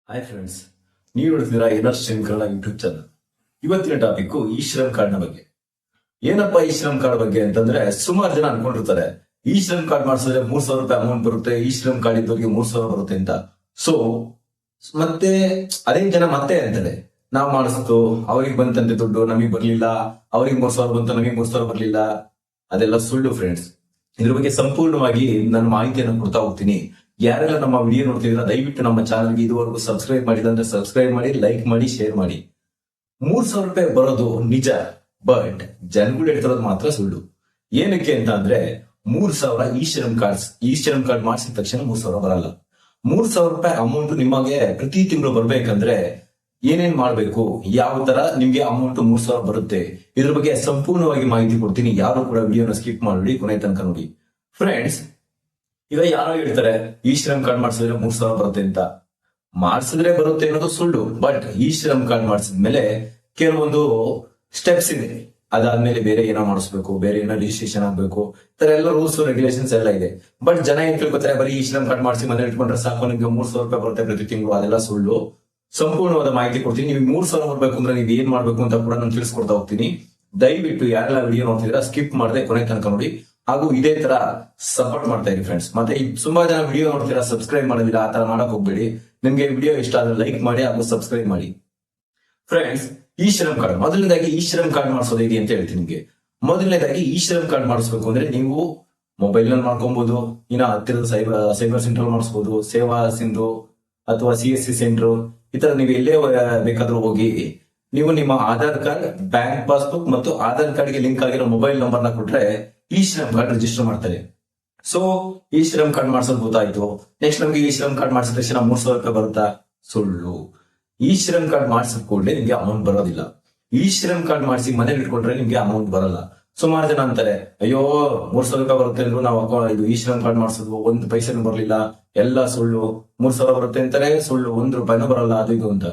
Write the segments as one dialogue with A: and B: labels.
A: Hi friends, ನೀವು ನೋಡ್ತಿದ್ದೀರಾ ಎನರ್ stream Kannada YouTube channel. ಇವತ್ತಿನ ಟಾಪಿಕ್ ಈ ಶ್ರಮ್ ಕಾರ್ಡ್ ನ ಬಗ್ಗೆ. ಏನಪ್ಪಾ ಈ ಶ್ರಮ್ ಕಾರ್ಡ್ ಬಗ್ಗೆ ಅಂತಂದ್ರೆ, ಸುಮಾರು ಜನ ಅನ್ಕೊಂಡಿರ್ತಾರೆ ಈ ಶ್ರಮ್ ಕಾರ್ಡ್ ಮಾಡಿಸಿದ್ರೆ 3,000 ರೂಪಾಯಿ ಅಮೌಂಟ್ ಬರುತ್ತೆ, ಈ ಶ್ರಮ್ ಕಾರ್ಡ್ ಇದ್ದವರಿಗೆ 3,000 ಬರುತ್ತೆ ಅಂತ. ಸೊ ಮತ್ತೆ ಅದೇ ಜನ ಮತ್ತೆ ಅಂತಾರೆ ನಾವ್ ಮಾಡಿಸ್ತು ಅವ್ರಿಗೆ ಬಂತಂತೆ ದುಡ್ಡು, ನಮಗ್ ಬರ್ಲಿಲ್ಲ, ಅವ್ರಿಗೆ 3,000 ಬಂತು, ನಮಗ್ 3,000 ಬರ್ಲಿಲ್ಲ. ಅದೆಲ್ಲ ಸುಳ್ಳು ಫ್ರೆಂಡ್ಸ್. ಇದ್ರ ಬಗ್ಗೆ ಸಂಪೂರ್ಣವಾಗಿ ನಾನು ಮಾಹಿತಿಯನ್ನು ಕೊಡ್ತಾ ಹೋಗ್ತೀನಿ. ಯಾರೆಲ್ಲ ನಮ್ಮ ವಿಡಿಯೋ ನೋಡ್ತಿದ್ದೀರಾ ದಯವಿಟ್ಟು ನಮ್ಮ ಚಾನಲ್ಗೆ ಇದುವರೆಗೂ ಸಬ್ಸ್ಕ್ರೈಬ್ ಮಾಡಿಲ್ಲ ಅಂದ್ರೆ ಸಬ್ಸ್ಕ್ರೈಬ್ ಮಾಡಿ, ಲೈಕ್ ಮಾಡಿ, ಶೇರ್ ಮಾಡಿ. 3,000 ರೂಪಾಯಿ ಬರೋದು ನಿಜ, ಬಟ್ ಜನಗಳು ಹೇಳ್ತಿರೋದು ಮಾತ್ರ ಸುಳ್ಳು. ಏನಕ್ಕೆ ಅಂತ ಅಂದ್ರೆ 3,000 ಈ ಶ್ರಮ್ ಕಾರ್ಡ್ ಮಾಡಿಸಿದ ತಕ್ಷಣ 3,000 ಬರಲ್ಲ. 3,000 ರೂಪಾಯಿ ಅಮೌಂಟ್ ನಿಮಗೆ ಪ್ರತಿ ತಿಂಗಳು ಬರ್ಬೇಕಂದ್ರೆ ಏನೇನ್ ಮಾಡ್ಬೇಕು, ಯಾವ ತರ ನಿಮ್ಗೆ ಅಮೌಂಟ್ 3,000 ಬರುತ್ತೆ, ಇದ್ರ ಬಗ್ಗೆ ಸಂಪೂರ್ಣವಾಗಿ ಮಾಹಿತಿ ಕೊಡ್ತೀನಿ. ಯಾರು ಕೂಡ ವಿಡಿಯೋನ ಸ್ಕಿಪ್ ಮಾಡಿ ಕೊನೆ ತನಕ ನೋಡಿ. ಫ್ರೆಂಡ್ಸ್, ಈಗ ಯಾರೋ ಹೇಳ್ತಾರೆ ಈ ಶ್ರಮ್ ಕಾರ್ಡ್ ಮಾಡಿಸಿದ್ರೆ 3,000 ಬರುತ್ತೆ ಅಂತ. ಮಾಡಿಸಿದ್ರೆ ಬರುತ್ತೆ ಅನ್ನೋದು ಸುಳ್ಳು, ಬಟ್ ಈ ಶ್ರಮ್ ಕಾರ್ಡ್ ಮಾಡಿಸಿದ್ಮೇಲೆ ಕೆಲವೊಂದು ಸ್ಟೆಪ್ಸ್ ಇದೆ. ಅದಾದ್ಮೇಲೆ ಬೇರೆ ಏನೋ ಮಾಡಿಸ್ಬೇಕು, ಬೇರೆ ಏನೋ ರಿಜಿಸ್ಟ್ರೇಷನ್ ಆಗ್ಬೇಕು, ಈ ತರ ಎಲ್ಲ ರೂಲ್ಸ್ ರೆಗ್ಯುಲೇಷನ್ಸ್ ಎಲ್ಲ ಇದೆ. ಬಟ್ ಜನ ಏನ್ ತಿಳ್ಕೊತಾರೆ, ಬರೀ ಈ ಶ್ರಮ್ ಕಾರ್ಡ್ ಮಾಡಿಸಿ ಮನೆ ಇಟ್ಕೊಂಡ್ರೆ ಸಾಕು, ನಿಮ್ಗೆ 3,000 ರೂಪಾಯಿ ಬರುತ್ತೆ ಪ್ರತಿ ತಿಂಗಳು. ಅದೆಲ್ಲ ಸುಳ್ಳು. ಸಂಪೂರ್ಣವಾದ ಮಾಹಿತಿ ಕೊಡ್ತೀನಿ. ನಿಮ್ಗೆ 3,000 ಬರ್ಬೇಕು ಅಂದ್ರೆ ನೀವು ಏನ್ ಮಾಡ್ಬೇಕು ಅಂತ ಕೂಡ ನಾನು ತಿಳಿಸ್ಕೊಡ್ತಾ ಹೋಗ್ತೀನಿ. ದಯವಿಟ್ಟು ಯಾರೆಲ್ಲ ವಿಡಿಯೋ ನೋಡ್ತಿದ್ದೀರಾ ಸ್ಕಿಪ್ ಮಾಡದೆ ಕೊನೆ ತನಕ ನೋಡಿ, ಹಾಗೂ ಇದೇ ತರ ಸಪೋರ್ಟ್ ಮಾಡ್ತಾ ಇರಿ ಫ್ರೆಂಡ್ಸ್. ಮತ್ತೆ ತುಂಬಾ ಜನ ವಿಡಿಯೋ ನೋಡ್ತೀರಾ ಸಬ್ಸ್ಕ್ರೈಬ್ ಮಾಡೋದಿಲ್ಲ, ಆ ತರ ಮಾಡಕ್ ಹೋಗ್ಬೇಡಿ. ನಿಮ್ಗೆ ವಿಡಿಯೋ ಇಷ್ಟ ಆದ್ರೆ ಲೈಕ್ ಮಾಡಿ ಹಾಗೂ ಸಬ್ಸ್ಕ್ರೈಬ್ ಮಾಡಿ. ಫ್ರೆಂಡ್ಸ್, ಈ ಶ್ರಮ್ ಕಾರ್ಡ್ ಮೊದಲನೇದಾಗಿ ಈ ಶ್ರಮ್ ಕಾರ್ಡ್ ಮಾಡಿಸೋದು ಹೇಗೆ ಅಂತ ಹೇಳ್ತೀನಿ ನಿಮ್ಗೆ. ಮೊದಲನೇದಾಗಿ ಈ ಶ್ರಮ್ ಕಾರ್ಡ್ ಮಾಡಿಸ್ಬೇಕು ಅಂದ್ರೆ ನೀವು ಮೊಬೈಲ್ ನಲ್ಲಿ ಮಾಡ್ಕೊಬಹುದು, ಇನ್ನ ಹತ್ತಿರದ ಸೈಬರ್ ಸೆಂಟರ್ ಮಾಡಿಸಬಹುದು, ಸೇವಾ ಸಿಂಧು ಅಥವಾ CSC ಸೆಂಟರ್, ಈ ತರ ನೀವು ಎಲ್ಲೇ ಬೇಕಾದ್ರೂ ಹೋಗಿ ನೀವು ನಿಮ್ಮ ಆಧಾರ್ ಕಾರ್ಡ್, ಬ್ಯಾಂಕ್ ಪಾಸ್ಬುಕ್ ಮತ್ತು ಆಧಾರ್ ಕಾರ್ಡ್ ಗೆ ಲಿಂಕ್ ಆಗಿರೋ ಮೊಬೈಲ್ ನಂಬರ್ ನ ಕೊಟ್ರೆ ಈ ಶ್ರಮ್ ಕಾರ್ಡ್ ರಿಜಿಸ್ಟರ್ ಮಾಡ್ತಾರೆ. ಸೊ ಈ ಶ್ರಮ್ ಕಾರ್ಡ್ ಮಾಡಿಸೋದು ಗೊತ್ತಾಯ್ತು. ನೆಕ್ಸ್ಟ್ ನಮ್ಗೆ ಈ ಶ್ರಮ್ ಕಾರ್ಡ್ ಮಾಡಿಸಿದ ತಕ್ಷಣ 3,000 ರೂಪಾಯಿ ಬರುತ್ತಾ? ಸುಳ್ಳು. ಈ ಶ್ರಮ್ ಕಾರ್ಡ್ ಮಾಡಿಸಿದ ಕೂಡಲೇ ನಿಮ್ಗೆ ಅಮೌಂಟ್ ಬರೋದಿಲ್ಲ. ಈ ಶ್ರಮ್ ಕಾರ್ಡ್ ಮಾಡಿಸಿ ಮನೇಲಿ ಇಟ್ಕೊಂಡ್ರೆ ನಿಮ್ಗೆ ಅಮೌಂಟ್ ಬರಲ್ಲ. ಸುಮಾರು ಜನ ಅಂತಾರೆ, ಅಯ್ಯೋ 3,000 ರೂಪಾಯಿ ಬರುತ್ತೆ ಅಂದ್ರು ನಾವು ಇದು ಈ ಶ್ರಮ್ ಕಾರ್ಡ್ ಮಾಡಿಸಿದ್ವು, 1 ಪೈಸೆನೂ ಬರ್ಲಿಲ್ಲ, ಎಲ್ಲ ಸುಳ್ಳು. 3,000 ಬರುತ್ತೆ ಅಂತಾರೆ, ಸುಳ್ಳು. 1 ರೂಪಾಯಿನೂ ಬರಲ್ಲ ಅದು ಇದು ಅಂತ.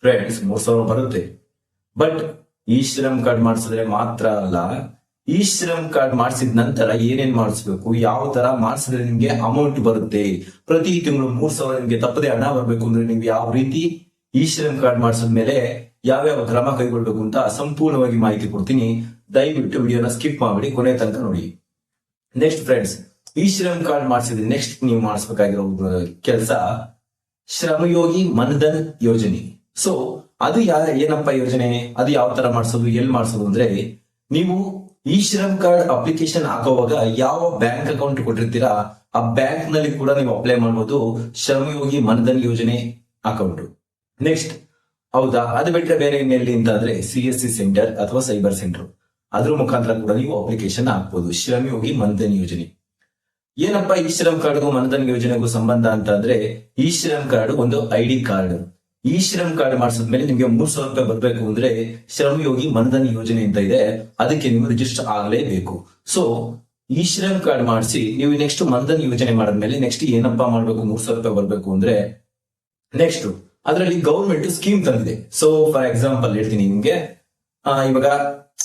A: ಫ್ರೆಂಡ್ಸ್, 3,000 ಬರುತ್ತೆ, ಬಟ್ ಈ ಶ್ರಮ್ ಕಾರ್ಡ್ ಮಾಡಿಸಿದ್ರೆ ಮಾತ್ರ ಅಲ್ಲ, ಈ ಶ್ರಮ್ ಕಾರ್ಡ್ ಮಾಡಿಸಿದ ನಂತರ ಏನೇನ್ ಮಾಡಿಸ್ಬೇಕು, ಯಾವ ತರ ಮಾಡಿಸಿದ್ರೆ ನಿಮ್ಗೆ ಅಮೌಂಟ್ ಬರುತ್ತೆ, ಪ್ರತಿ ತಿಂಗಳು 3,000 ನಿಮ್ಗೆ ತಪ್ಪದೆ ಹಣ ಬರ್ಬೇಕು ಅಂದ್ರೆ ನೀವು ಯಾವ ರೀತಿ ಈ ಶ್ರಮ್ ಕಾರ್ಡ್ ಮಾಡಿಸಿದ್ಮೇಲೆ ಯಾವ್ಯಾವ ಕ್ರಮ ಕೈಗೊಳ್ಬೇಕು ಅಂತ ಸಂಪೂರ್ಣವಾಗಿ ಮಾಹಿತಿ ಕೊಡ್ತೀನಿ. ದಯವಿಟ್ಟು ವಿಡಿಯೋನ ಸ್ಕಿಪ್ ಮಾಡಿ ಕೊನೆ ತನಕ ನೋಡಿ. ನೆಕ್ಸ್ಟ್ ಫ್ರೆಂಡ್ಸ್, ಈ ಶ್ರಮ್ ಕಾರ್ಡ್ ಮಾಡಿಸಿದ್ರೆ ನೆಕ್ಸ್ಟ್ ನೀವು ಮಾಡಿಸ್ಬೇಕಾಗಿರೋ ಕೆಲಸ ಶ್ರಮಯೋಗಿ ಮನ್ಧನ್ ಯೋಜನೆ. ಸೊ ಅದು ಏನಪ್ಪ ಯೋಜನೆ, ಅದು ಯಾವ ತರ ಮಾಡಿಸೋದು, ಎಲ್ಲಿ ಮಾಡಿಸೋದು ಅಂದ್ರೆ, ನೀವು ಈ ಶ್ರಮ್ ಕಾರ್ಡ್ ಅಪ್ಲಿಕೇಶನ್ ಹಾಕುವಾಗ ಯಾವ ಬ್ಯಾಂಕ್ ಅಕೌಂಟ್ ಕೊಟ್ಟಿರ್ತೀರಾ ಆ ಬ್ಯಾಂಕ್ ನಲ್ಲಿ ಕೂಡ ನೀವು ಅಪ್ಲೈ ಮಾಡಬಹುದು ಶ್ರಮಯೋಗಿ ಮನ್ಧನ್ ಯೋಜನೆ ಅಕೌಂಟ್. ನೆಕ್ಸ್ಟ್, ಹೌದಾ, ಅದು ಬಿಟ್ಟರೆ ಬೇರೆ ಇನ್ನೆಲ್ಲಿ ಅಂತ ಅಂದ್ರೆ CSC ಸೆಂಟರ್ ಅಥವಾ ಸೈಬರ್ ಸೆಂಟರ್, ಅದ್ರ ಮುಖಾಂತರ ಕೂಡ ನೀವು ಅಪ್ಲಿಕೇಶನ್ ಹಾಕ್ಬಹುದು ಶ್ರಮಯೋಗಿ ಮನ್ಧನ್ ಯೋಜನೆ. ಏನಪ್ಪಾ ಈ ಶ್ರಮ್ ಕಾರ್ಡ್ಗೂ ಮನ್ಧನ್ ಯೋಜನೆಗೂ ಸಂಬಂಧ ಅಂತ ಅಂದ್ರೆ, ಈ ಶ್ರಮ್ ಕಾರ್ಡ್ ಒಂದು ID ಕಾರ್ಡ್. ಈ ಶ್ರಮ್ ಕಾರ್ಡ್ ಮಾಡಿಸಿದ್ಮೇಲೆ ನಿಮ್ಗೆ 3,000 ರೂಪಾಯಿ ಬರ್ಬೇಕು ಅಂದ್ರೆ ಶ್ರಮಯೋಗಿ ಮನ್ಧನ್ ಯೋಜನೆ ಅಂತ ಇದೆ, ಅದಕ್ಕೆ ನೀವು ರಿಜಿಸ್ಟರ್ ಆಗಲೇಬೇಕು. ಸೊ ಈ ಶ್ರಮ್ ಕಾರ್ಡ್ ಮಾಡಿಸಿ ನೀವು ನೆಕ್ಸ್ಟ್ ಮನ್ಧನ್ ಯೋಜನೆ ಮಾಡಿದ್ಮೇಲೆ ನೆಕ್ಸ್ಟ್ ಏನಪ್ಪಾ ಮಾಡ್ಬೇಕು, 3,000 ರೂಪಾಯಿ ಬರ್ಬೇಕು ಅಂದ್ರೆ ನೆಕ್ಸ್ಟ್ ಅದರಲ್ಲಿ ಗೌರ್ಮೆಂಟ್ ಸ್ಕೀಮ್ ತಂದಿದೆ. ಸೊ ಫಾರ್ ಎಕ್ಸಾಂಪಲ್ ಹೇಳ್ತೀನಿ ನಿಮ್ಗೆ, ಇವಾಗ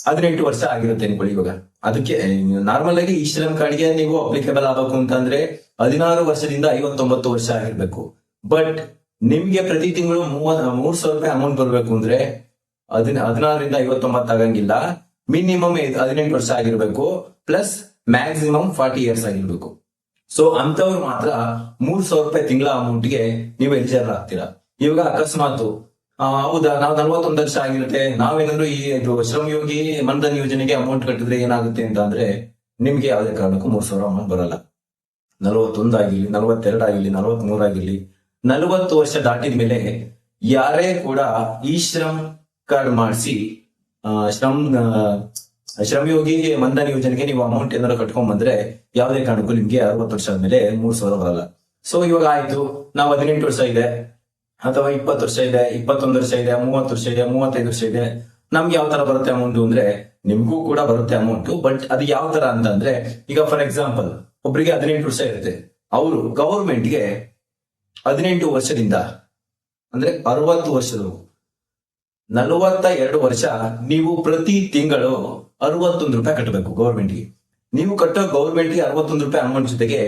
A: 18 ವರ್ಷ ಆಗಿರುತ್ತೆ ಅನ್ಕೊಳ್ಳಿ. ಇವಾಗ ಅದಕ್ಕೆ ನಾರ್ಮಲ್ ಆಗಿ ಈ ಶ್ರಮ್ ಕಾರ್ಡ್ಗೆ ನೀವು ಅಪ್ಲಿಕೇಬಲ್ ಆಗಬೇಕು ಅಂತಂದ್ರೆ 16 ವರ್ಷದಿಂದ 59 ವರ್ಷ ಆಗಿರ್ಬೇಕು. ಬಟ್ ನಿಮ್ಗೆ ಪ್ರತಿ ತಿಂಗಳು 3,000 ರೂಪಾಯಿ ಅಮೌಂಟ್ ಬರ್ಬೇಕು ಅಂದ್ರೆ 16ರಿಂದ 59 ಆಗಂಗಿಲ್ಲ. ಮಿನಿಮಮ್ 18 ವರ್ಷ ಆಗಿರ್ಬೇಕು, ಪ್ಲಸ್ ಮ್ಯಾಕ್ಸಿಮಮ್ 40 ಇಯರ್ಸ್ ಆಗಿರ್ಬೇಕು. ಸೊ ಅಂತವ್ರು ಮಾತ್ರ 3,000 ರೂಪಾಯಿ ತಿಂಗಳ ಅಮೌಂಟ್ಗೆ ನೀವು ಎಲಿಜಿಬಲ್ ಆಗ್ತೀರಾ. ಇವಾಗ ಅಕಸ್ಮಾತ್ ಹೌದಾ, ನಾವು 41 ವರ್ಷ ಆಗಿರುತ್ತೆ, ನಾವೇನಾದ್ರು ಈ ಶ್ರಮಯೋಗಿ ಮನ್ಧನ್ ಯೋಜನೆಗೆ ಅಮೌಂಟ್ ಕಟ್ಟಿದ್ರೆ ಏನಾಗುತ್ತೆ ಅಂತ ಅಂದ್ರೆ ನಿಮ್ಗೆ ಯಾವುದೇ ಕಾರಣಕ್ಕೂ 3,000 ಅಮೌಂಟ್ ಬರಲ್ಲ. 41 ಆಗಿರ್ಲಿ, 42 ಆಗಿರ್ಲಿ, 43 ಆಗಿರ್ಲಿ, 40 ವರ್ಷ ದಾಟಿದ ಮೇಲೆ ಯಾರೇ ಕೂಡ ಈ ಶ್ರಮ್ ಕಾರ್ಡ್ ಮಾಡಿಸಿ ಶ್ರಮಯೋಗಿ ಮನ್ಧನ್ ಯೋಜನೆಗೆ ನೀವು ಅಮೌಂಟ್ ಏನಾದ್ರು ಕಟ್ಕೊಂಡ್ ಬಂದ್ರೆ ಯಾವುದೇ ಕಾರಣಕ್ಕೂ ನಿಮ್ಗೆ 60 ವರ್ಷ ಆದ್ಮೇಲೆ 3,000 ಬರಲ್ಲ. ಸೊ ಇವಾಗ ಆಯ್ತು, ನಾವು 18 ವರ್ಷ ಇದೆ ಅಥವಾ 20 ವರ್ಷ ಇದೆ, 21 ವರ್ಷ ಇದೆ, 30 ವರ್ಷ ಇದೆ, 35 ವರ್ಷ ಇದೆ, ನಮ್ಗೆ ಯಾವ ತರ ಬರುತ್ತೆ ಅಮೌಂಟ್ ಅಂದ್ರೆ ನಿಮ್ಗೂ ಕೂಡ ಬರುತ್ತೆ ಅಮೌಂಟ್. ಬಟ್ ಅದು ಯಾವ ತರ ಅಂತ ಅಂದ್ರೆ, ಈಗ ಫಾರ್ ಎಕ್ಸಾಂಪಲ್ ಒಬ್ರಿಗೆ 18 ವರ್ಷ ಇರುತ್ತೆ, ಅವರು ಗವರ್ಮೆಂಟ್ಗೆ 18 ವರ್ಷದಿಂದ ಅಂದ್ರೆ 60 ವರ್ಷದವರೆಗೂ 42 ವರ್ಷ ನೀವು ಪ್ರತಿ ತಿಂಗಳು 61 ರೂಪಾಯಿ ಕಟ್ಟಬೇಕು ಗೌರ್ಮೆಂಟ್ಗೆ. ನೀವು ಕಟ್ಟೋ ಗೌರ್ಮೆಂಟ್ಗೆ 61 ರೂಪಾಯಿ ಅಮೌಂಟ್ ಜೊತೆಗೆ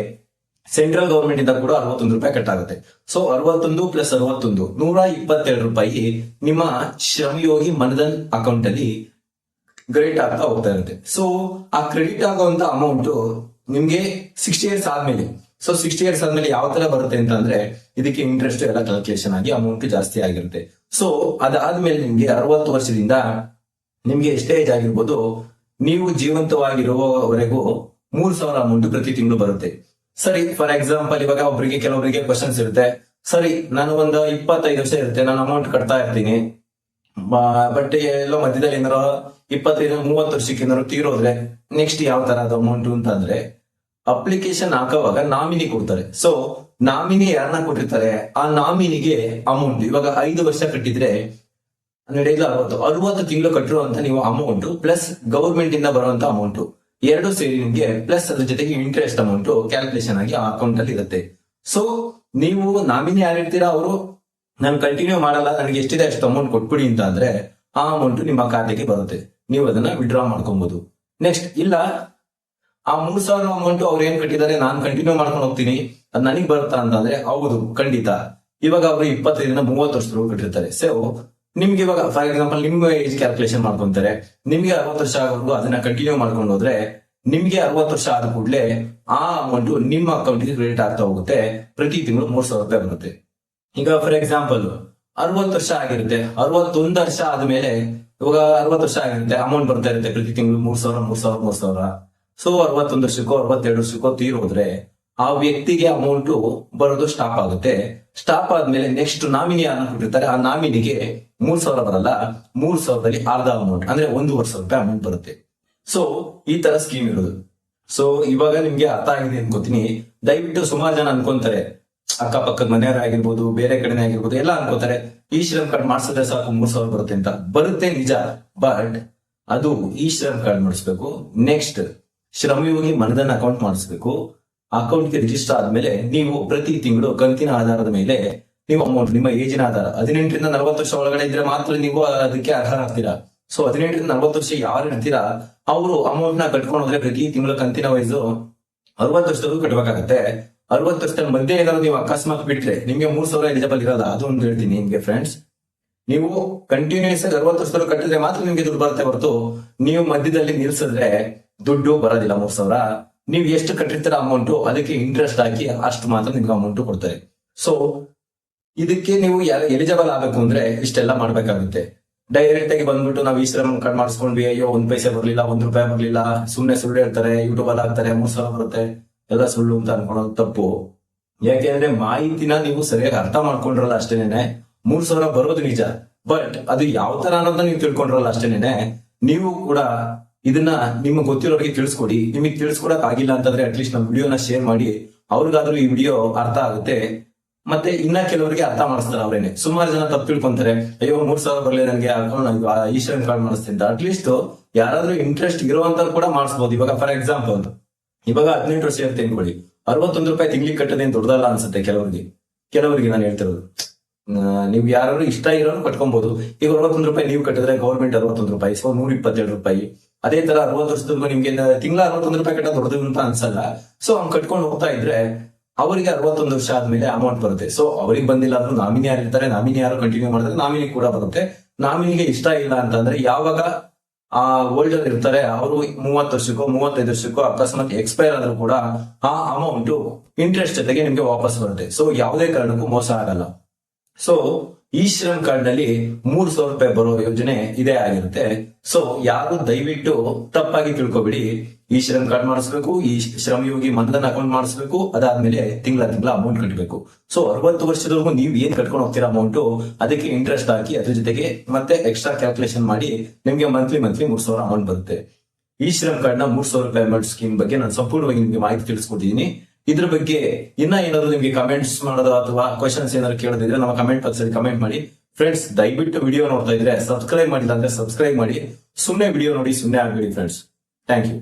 A: ಸೆಂಟ್ರಲ್ ಗವರ್ಮೆಂಟ್ ಇಂದ ಕೂಡ 61 ರೂಪಾಯಿ ಕಟ್ ಆಗುತ್ತೆ. ಸೊ 61 ಪ್ಲಸ್ 61 122 ರೂಪಾಯಿ ನಿಮ್ಮ ಶ್ರಮಯೋಗಿ ಮನ್ಧನ್ ಅಕೌಂಟ್ ಅಲ್ಲಿ ಕ್ರೆಡಿಟ್ ಆಗ್ತಾ ಹೋಗ್ತಾ ಇರುತ್ತೆ. ಸೊ ಆ ಕ್ರೆಡಿಟ್ ಆಗುವಂತ ಅಮೌಂಟ್ ನಿಮ್ಗೆ 60 ಇಯರ್ಸ್ ಆದ್ಮೇಲೆ, ಸೊ 60 ಇಯರ್ಸ್ ಆದ್ಮೇಲೆ ಯಾವ ತರ ಬರುತ್ತೆ ಅಂತ ಅಂದ್ರೆ ಇದಕ್ಕೆ ಇಂಟ್ರೆಸ್ಟ್ ಎಲ್ಲ ಕ್ಯಾಲ್ಕುಲೇಷನ್ ಆಗಿ ಅಮೌಂಟ್ ಜಾಸ್ತಿ ಆಗಿರುತ್ತೆ. ಸೊ ಅದಾದ್ಮೇಲೆ ನಿಮ್ಗೆ 60 ವರ್ಷದಿಂದ ನಿಮ್ಗೆ ಎಷ್ಟೇ ಏಜ್ ಆಗಿರ್ಬೋದು, ನೀವು ಜೀವಂತವಾಗಿರುವವರೆಗೂ 3000 ಅಮೌಂಟ್ ಪ್ರತಿ ತಿಂಗಳು ಬರುತ್ತೆ. ಸರಿ, ಫಾರ್ ಎಕ್ಸಾಂಪಲ್ ಇವಾಗ ಕೆಲವೊಬ್ಬರಿಗೆ ಕ್ವಶನ್ಸ್ ಇರುತ್ತೆ, ಸರಿ ನಾನು ಒಂದು 25 ವರ್ಷ ಇರುತ್ತೆ, ನಾನು ಅಮೌಂಟ್ ಕಟ್ತಾ ಇರ್ತೀನಿ, ಬಟ್ ಎಲ್ಲೋ ಮಧ್ಯದಲ್ಲಿ ಏನಾರೋ 25-30 ವರ್ಷಕ್ಕೆ ಏನಾದ್ರು ತೀರೋದ್ರೆ ನೆಕ್ಸ್ಟ್ ಯಾವ ತರ ಅಮೌಂಟ್ ಅಂತ ಅಂದ್ರೆ ಅಪ್ಲಿಕೇಶನ್ ಹಾಕೋವಾಗ ನಾಮಿನಿ ಕೊಡ್ತಾರೆ. ಸೊ ನಾಮಿನಿ ಯಾರನ್ನ ಕೊಟ್ಟಿರ್ತಾರೆ, ಆ ನಾಮಿನಿಗೆ ಅಮೌಂಟ್ ಇವಾಗ 5 ವರ್ಷ ಕಟ್ಟಿದ್ರೆ ನಡೆಯಲ್ಲ 60 ತಿಂಗಳು ಕಟ್ಟಿರುವಂತ ನೀವು ಅಮೌಂಟ್ ಪ್ಲಸ್ ಗವರ್ಮೆಂಟ್ ಇಂದ ಬರುವಂತ ಅಮೌಂಟ್ ಎರಡು ಸೇರಿ ನಿಮ್ಗೆ ಪ್ಲಸ್ ಅದ್ರ ಜೊತೆಗೆ ಇಂಟ್ರೆಸ್ಟ್ ಅಮೌಂಟ್ ಕ್ಯಾಲ್ಕುಲೇಷನ್ ಆಗಿ ಆ ಅಕೌಂಟ್ ಅಲ್ಲಿ ಇರುತ್ತೆ. ಸೊ ನೀವು ನಾಮಿನಿ ಯಾರಿರ್ತೀರಾ ಅವರು ನಾನು ಕಂಟಿನ್ಯೂ ಮಾಡಲ್ಲ, ನನಗೆ ಎಷ್ಟಿದೆ ಅಷ್ಟು ಅಮೌಂಟ್ ಕೊಟ್ಬಿಡಿ ಅಂತ ಅಂದ್ರೆ ಆ ಅಮೌಂಟ್ ನಿಮ್ಮ ಖಾತೆಗೆ ಬರುತ್ತೆ, ನೀವು ಅದನ್ನ ವಿಡ್ರಾ ಮಾಡ್ಕೊಬಹುದು. ನೆಕ್ಸ್ಟ್ ಇಲ್ಲ ಆ 3000 ಅಮೌಂಟ್ ಅವ್ರು ಏನ್ ಕಟ್ಟಿದ್ದಾರೆ ನಾನು ಕಂಟಿನ್ಯೂ ಮಾಡ್ಕೊಂಡು ಹೋಗ್ತೀನಿ ಅದ್ ನನಗ್ ಬರುತ್ತಾ ಅಂತಂದ್ರೆ ಹೌದು ಖಂಡಿತ. ಇವಾಗ ಅವರು 25-30 ವರ್ಷದವರೆಗೂ ಕಟ್ಟಿರ್ತಾರೆ. ಸೊ ನಿಮ್ಗೆ ಇವಾಗ ಫಾರ್ ಎಕ್ಸಾಂಪಲ್ ನಿಮ್ಮ ಏಜ್ ಕ್ಯಾಲ್ಕುಲೇಷನ್ ಮಾಡ್ಕೊಂತಾರೆ, ನಿಮ್ಗೆ 60 ವರ್ಷ ಆಗೋದು ಅದನ್ನ ಕಂಟಿನ್ಯೂ ಮಾಡ್ಕೊಂಡು ಹೋದ್ರೆ ನಿಮ್ಗೆ 60 ವರ್ಷ ಆದ ಕೂಡಲೇ ಆ ಅಮೌಂಟ್ ನಿಮ್ಮ ಅಕೌಂಟ್ಗೆ ಕ್ರೆಡಿಟ್ ಆಗ್ತಾ ಹೋಗುತ್ತೆ. ಪ್ರತಿ ತಿಂಗಳು 3000 ರೂಪಾಯಿ ಬರುತ್ತೆ. ಈಗ ಫಾರ್ ಎಕ್ಸಾಂಪಲ್ 60 ವರ್ಷ ಆಗಿರುತ್ತೆ, 61 ವರ್ಷ ಆದ್ಮೇಲೆ ಇವಾಗ 60 ವರ್ಷ ಆಗಿರುತ್ತೆ, ಅಮೌಂಟ್ ಬರ್ತಾ ಇರುತ್ತೆ ಪ್ರತಿ ತಿಂಗಳು 3000. ಸೊ 61 ವರ್ಷಕ್ಕೋ 62 ವರ್ಷಕ್ಕೋ ತೀರೋದ್ರೆ ಆ ವ್ಯಕ್ತಿಗೆ ಅಮೌಂಟ್ ಬರೋದು ಸ್ಟಾಪ್ ಆಗುತ್ತೆ. ಸ್ಟಾಪ್ ಆದ್ಮೇಲೆ ನೆಕ್ಸ್ಟ್ ನಾಮಿನಿ ಅನ್ನ ಕೊಟ್ಟಿರ್ತಾರೆ, ಆ ನಾಮಿನಿಗೆ 3000 ಬರಲ್ಲ, 3000ದಲ್ಲಿ ಅರ್ಧ ಅಮೌಂಟ್ ಅಂದ್ರೆ 1,50,000 ರೂಪಾಯಿ ಅಮೌಂಟ್ ಬರುತ್ತೆ. ಸೊ ಈ ತರ ಸ್ಕೀಮ್ ಇರೋದು. ಸೊ ಇವಾಗ ನಿಮ್ಗೆ ಅರ್ಥ ಆಗಿದೆ ಅನ್ಕೋತೀನಿ. ದಯವಿಟ್ಟು ಸುಮಾರು ಜನ ಅನ್ಕೊಂತಾರೆ, ಅಕ್ಕಪಕ್ಕದ ಮನೆಯವರಾಗಿರ್ಬೋದು ಬೇರೆ ಕಡೆನೇ ಆಗಿರ್ಬೋದು ಎಲ್ಲ ಅನ್ಕೋತಾರೆ ಈ ಶ್ರಮ್ ಕಾರ್ಡ್ ಮಾಡಿಸಿದ್ರೆ ಸಾಕು 3000 ಬರುತ್ತೆ ಅಂತ. ಬರುತ್ತೆ ನಿಜ, ಬಟ್ ಅದು ಈ ಶ್ರಮ್ ಕಾರ್ಡ್ ಮಾಡಿಸ್ಬೇಕು, ನೆಕ್ಸ್ಟ್ ಶ್ರಮಯೋಗಿ ಮನ್ಧನ್ ಅಕೌಂಟ್ ಮಾಡಿಸ್ಬೇಕು. ಅಕೌಂಟ್ಗೆ ರಿಜಿಸ್ಟರ್ ಆದ್ಮೇಲೆ ನೀವು ಪ್ರತಿ ತಿಂಗಳು ಕಂತಿನ ಆಧಾರದ ಮೇಲೆ ನೀವು ಅಮೌಂಟ್ ನಿಮ್ಮ ಏಜಿನ ಆಧಾರ 18-40 ವರ್ಷ ಒಳಗಡೆ ಇದ್ರೆ ಮಾತ್ರ ನೀವು ಅದಕ್ಕೆ ಅರ್ಹ ಆಗ್ತೀರಾ. ಸೊ 18-40 ವರ್ಷ ಯಾರು ಇರ್ತೀರಾ ಅವರು ಅಮೌಂಟ್ ನ ಕಟ್ಕೊಂಡು ಹೋದ್ರೆ ಪ್ರತಿ ತಿಂಗಳು ಕಂತಿನ ವಯಸ್ಸು 60 ವರ್ಷದವರೆಗೂ ಕಟ್ಬೇಕಾಗತ್ತೆ. 60 ವರ್ಷದ ಮಧ್ಯೆ ಏನಾದ್ರು ನೀವು ಅಕಸ್ಮಾತ್ ಬಿಟ್ರೆ ನಿಮ್ಗೆ 3000 ಎಲಿಜಿಬಲ್ ಇರೋಲ್ಲ. ಅದು ಒಂದು ಹೇಳ್ತೀನಿ ನಿಮ್ಗೆ ಫ್ರೆಂಡ್ಸ್, ನೀವು ಕಂಟಿನ್ಯೂಸ್ ಆಗಿ 60 ವರ್ಷದವರೆಗೂ ಕಟ್ಟಿದ್ರೆ ಮಾತ್ರ ನಿಮ್ಗೆ ದುಡ್ಡು ಬರುತ್ತೆ ಹೊರತು ನೀವು ಮಧ್ಯದಲ್ಲಿ ನಿಲ್ಸಿದ್ರೆ ದುಡ್ಡು ಬರೋದಿಲ್ಲ. 3000 ನೀವು ಎಷ್ಟು ಕಟ್ಟಿರ್ತೀರ ಅಮೌಂಟ್ ಅದಕ್ಕೆ ಇಂಟ್ರೆಸ್ಟ್ ಹಾಕಿ ಅಷ್ಟು ಮಾತ್ರ ನಿಮ್ಗೆ ಅಮೌಂಟ್ ಕೊಡ್ತಾರೆ. ಸೊ ಇದಕ್ಕೆ ನೀವು ಎಲಿಜಿಬಲ್ ಆಗಬೇಕು ಅಂದ್ರೆ ಇಷ್ಟೆಲ್ಲ ಮಾಡ್ಬೇಕಾಗುತ್ತೆ. ಡೈರೆಕ್ಟ್ ಆಗಿ ಬಂದ್ಬಿಟ್ಟು ನಾವು ಈ ಶ್ರಮ್ ಕಾರ್ಡ್ ಮಾಡಿಸ್ಕೊಂಡ್ವಿ, ಅಯ್ಯೋ 1 ಪೈಸೆ ಬರ್ಲಿಲ್ಲ, 1 ರೂಪಾಯಿ ಬರ್ಲಿಲ್ಲ, ಸುಮ್ನೆ ಸುಳ್ಳು ಹೇಳ್ತಾರೆ, ಯೂಟ್ಯೂಬ್ ಅಲ್ಲಿ ಹಾಕ್ತಾರೆ 3000 ಬರುತ್ತೆ, ಎಲ್ಲ ಸುಳ್ಳು ಅಂತ ಅನ್ಕೊಳ್ಳೋದು ತಪ್ಪು. ಯಾಕೆಂದ್ರೆ ಮಾಹಿತಿನ ನೀವು ಸರಿಯಾಗಿ ಅರ್ಥ ಮಾಡ್ಕೊಂಡ್ರಲ್ಲ ಅಷ್ಟೇನೆ. 3000 ಬರೋದು ನಿಜ, ಬಟ್ ಅದು ಯಾವ ತರ ಅನ್ನೋದನ್ನ ನೀವು ತಿಳ್ಕೊಂಡ್ರಲ್ಲ ಅಷ್ಟೇನೆ. ನೀವು ಕೂಡ ಇದನ್ನ ನಿಮ್ಗೆ ಗೊತ್ತಿರೋರಿಗೆ ತಿಳಿಸ್ಕೊಡಿ. ನಿಮಗೆ ತಿಳಿಸ್ಕೊಡಕ್ ಆಗಿಲ್ಲ ಅಂತಂದ್ರೆ ಅಟ್ಲೀಸ್ಟ್ ನಮ್ಮ ವಿಡಿಯೋನ ಶೇರ್ ಮಾಡಿ, ಅವ್ರಿಗಾದ್ರೂ ಈ ವಿಡಿಯೋ ಅರ್ಥ ಆಗುತ್ತೆ. ಮತ್ತೆ ಇನ್ನ ಕೆಲವರಿಗೆ ಅರ್ಥ ಮಾಡಿಸ್ತಾರೆ ಅವ್ರೇನೆ. ಸುಮಾರು ಜನ ತಪ್ಪು ತಿಳ್ಕೊಂತಾರೆ, ಅಯ್ಯೋ 3000 ಬರ್ಲಿ ನನಗೆ ಈ ಶ್ರಮ್ ಕಾರ್ಡ್ ಮಾಡಿಸ್ತೀನಿ ಅಂತ. ಅಟ್ಲೀಸ್ಟ್ ಯಾರಾದ್ರೂ ಇಂಟ್ರೆಸ್ಟ್ ಇರುವಂತ ಕೂಡ ಮಾಡಿಸ್ಬೋದು. ಇವಾಗ ಫಾರ್ ಎಕ್ಸಾಂಪಲ್ ಇವಾಗ 18 ವರ್ಷ ಇರುತ್ತೆ ಅನ್ಕೊಳ್ಳಿ, 61 ರೂಪಾಯಿ ತಿಂಗ್ಳಿಗೆ ಕಟ್ಟೋದೇನು ದೊಡ್ಡದಲ್ಲ ಅನ್ಸುತ್ತೆ ಕೆಲವರಿಗೆ ನಾನು ಹೇಳ್ತಿರೋದು. ನೀವು ಯಾರು ಇಷ್ಟ ಇರೋರು ಕಟ್ಕೊಬಹುದು. ಈಗ 61 ರೂಪಾಯಿ ನೀವು ಕಟ್ಟಿದ್ರೆ ಗೌರ್ಮೆಂಟ್ 61 ರೂಪಾಯಿ, ಸೊ 127 ರೂಪಾಯಿ. ಅದೇ ತರ 60 ವರ್ಷದವರೆಗೂ ನಿಮ್ಗೆ ತಿಂಗಳ 61 ರೂಪಾಯಿ ಕಟ್ಟೋದು ದೊಡ್ಡದು ಅಂತ ಅನ್ಸಲ್ಲ. ಸೊ ಅವ್ನು ಕಟ್ಕೊಂಡು ಹೋಗ್ತಾ ಇದ್ರೆ ಅವರಿಗೆ 61 ವರ್ಷ ಆದ್ಮೇಲೆ ಅಮೌಂಟ್ ಬರುತ್ತೆ. ಸೊ ಅವ್ರಿಗೆ ಬಂದಿಲ್ಲ ಅಂದ್ರೂ ನಾಮಿನಿ ಯಾರು ಇರ್ತಾರೆ, ನಾಮಿನಿ ಯಾರು ಕಂಟಿನ್ಯೂ ಮಾಡಿದ್ರೆ ನಾಮಿನಿ ಕೂಡ ಬರುತ್ತೆ. ನಾಮಿನಿಗೆ ಇಷ್ಟ ಇಲ್ಲ ಅಂತಂದ್ರೆ ಯಾವಾಗ ಆ ಓಲ್ಡರ್ ಇರ್ತಾರೆ ಅವರು 30 ವರ್ಷಕ್ಕೋ 35 ವರ್ಷಕ್ಕೋ ಅಕಸ್ಮಾತ್ ಎಕ್ಸ್ಪೈರ್ ಆದ್ರೂ ಕೂಡ ಆ ಅಮೌಂಟ್ ಇಂಟ್ರೆಸ್ಟ್ ಜೊತೆಗೆ ನಿಮ್ಗೆ ವಾಪಸ್ ಬರುತ್ತೆ. ಸೊ ಯಾವುದೇ ಕಾರಣಕ್ಕೂ ಮೋಸ ಆಗಲ್ಲ. ಸೊ ಈ ಶ್ರಮ್ ಕಾರ್ಡ್ ನಲ್ಲಿ 3000 ರೂಪಾಯಿ ಬರೋ ಯೋಜನೆ ಇದೇ ಆಗಿರುತ್ತೆ. ಸೊ ಯಾರು ದಯವಿಟ್ಟು ತಪ್ಪಾಗಿ ತಿಳ್ಕೊಬಿಡಿ. ಈ ಶ್ರಮ್ ಕಾರ್ಡ್ ಮಾಡಿಸ್ಬೇಕು, ಈ ಶ್ರಮಯೋಗಿ ಮನ್ಧನ್ ಅಕೌಂಟ್ ಮಾಡಿಸ್ಬೇಕು, ಅದಾದ್ಮೇಲೆ ತಿಂಗಳ ಅಮೌಂಟ್ ಕಟ್ಟಬೇಕು. ಸೊ 60 ವರ್ಷದವರೆಗೂ ನೀವು ಏನ್ ಕಟ್ಕೊಂಡು ಹೋಗ್ತೀರಾ ಅಮೌಂಟ್ ಅದಕ್ಕೆ ಇಂಟ್ರೆಸ್ಟ್ ಹಾಕಿ ಅದ್ರ ಜೊತೆಗೆ ಮತ್ತೆ ಎಕ್ಸ್ಟ್ರಾ ಕ್ಯಾಲ್ಕುಲೇಷನ್ ಮಾಡಿ ನಿಮ್ಗೆ ಮಂತ್ಲಿ 3000 ಅಮೌಂಟ್ ಬರುತ್ತೆ. ಈ ಶ್ರಮ್ ಕಾರ್ಡ್ ನ 3000 ರೂಪಾಯಿ ಅಮೌಂಟ್ ಸ್ಕೀಮ್ ಬಗ್ಗೆ ನಾನು ಸಂಪೂರ್ಣವಾಗಿ ನಿಮ್ಗೆ ಮಾಹಿತಿ ತಿಳಿಸ್ಕೊಟ್ಟಿದ್ದೀನಿ. ಇದ್ರ ಬಗ್ಗೆ ಇನ್ನ ಏನಾದ್ರು ನಿಮ್ಗೆ ಕಮೆಂಟ್ಸ್ ಮಾಡೋದು ಅಥವಾ ಕ್ವಶನ್ಸ್ ಏನಾದ್ರು ಕೇಳೋದಿದ್ರೆ ನಮ್ಮ ಕಮೆಂಟ್ ಬಾಕ್ಸ್ ಅಲ್ಲಿ ಕಮೆಂಟ್ ಮಾಡಿ. ಫ್ರೆಂಡ್ಸ್ ದಯವಿಟ್ಟು ವಿಡಿಯೋ ನೋಡ್ತಾ ಇದ್ರೆ ಸಬ್ಸ್ಕ್ರೈಬ್ ಮಾಡಿಲ್ಲ ಅಂದ್ರೆ ಸಬ್ಸ್ಕ್ರೈಬ್ ಮಾಡಿ. ಸುಮ್ನೆ ವಿಡಿಯೋ ನೋಡಿ ಸುಮ್ನೆ ಆಗ್ಬೇಡಿ ಫ್ರೆಂಡ್ಸ್. Thank you.